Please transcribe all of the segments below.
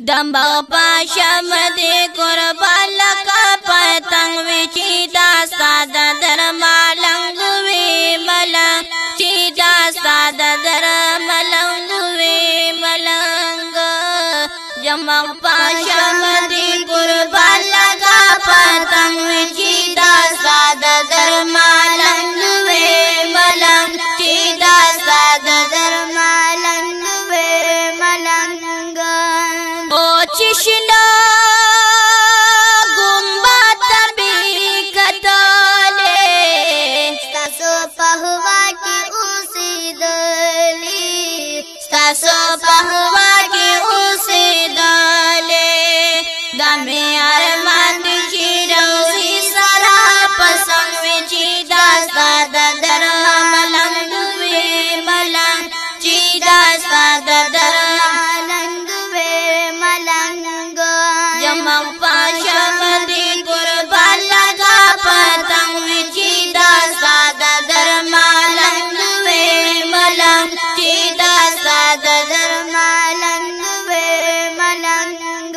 دمبا پاشم دے قربان لکا پتنگ وی چی داستا در ملنگ وی ملنگ چی داستا در ملنگ وی ملنگ جمع پاشم دے قربان لکا پتنگ وی چی داستا در ملنگ وی ملنگ چی داستا در ملنگ وی ملنگ چشنا گنبد تبی کتالے ستاسو پہوا کی اسی دلی ستاسو پہوا کی اسی دلی دمی ارمان چی روزی سرا پسند وی چی داستا در ملنگ وی ملنگ چی داستا در جمع پاشم دی قربان لگا پتنگ وی چی داستا در ملنگ وی ملنگ چی داستا در ملنگ وی ملنگ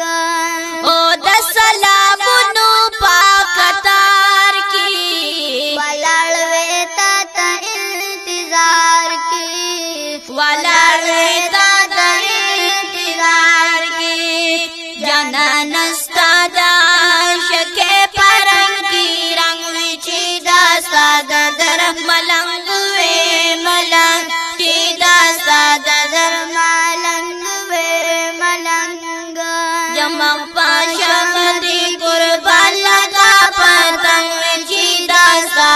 او د سلامونو پاکتار کی ولړ وی تا انتظار کی ولړ وی تا انتظار کی جانا نستا دا شکے پرنگ کی رنگ وی چی داستا در ملنگ وی ملنگ چی داستا در ملنگ وی ملنگ جمع پاشم دی قربان لگا پتنگ وی چی داستا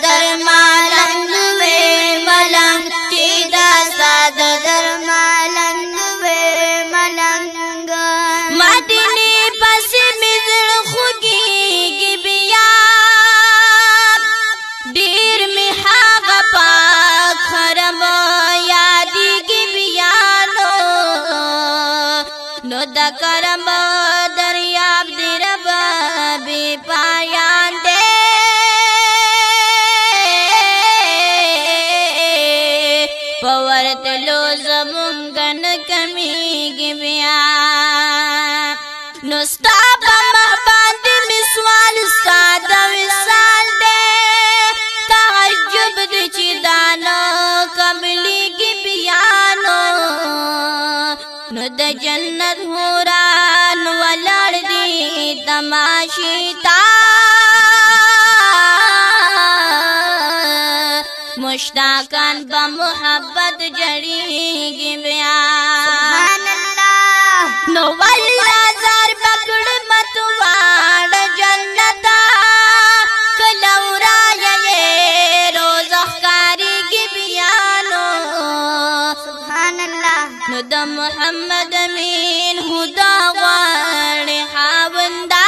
در ملنگ وی ملنگ چی داستا در ملنگ وی ملنگ مدینی پس مزل خوگی گی بیا دیر می حاغ پاک خرم یادی گی بیانو نو دا کرم دریاب دی رب بی پایان دے پورت لو زمونگن کمی گی بیان نستا بمحبان دی مسوال سادا وصال دے تعجب دی چی دانو کملی کی بیانو نو دا جنت حوران ولڑ دی تماشی تا مشتاقان بمحبت جڑی گی بیان سبحان اللہ نو واللہ زار بکڑ متوان جنتا کلورا یہ روز اخکاری کی بیانو سبحان اللہ نو دا محمد امین خدا غار حاوندا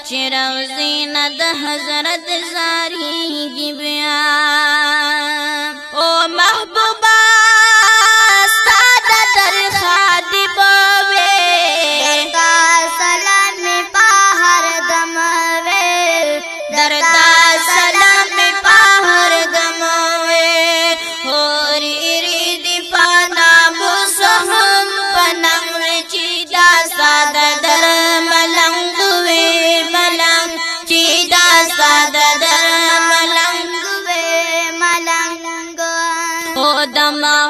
چروزین دا حضرت زاری کی بیان او محبوبہ دما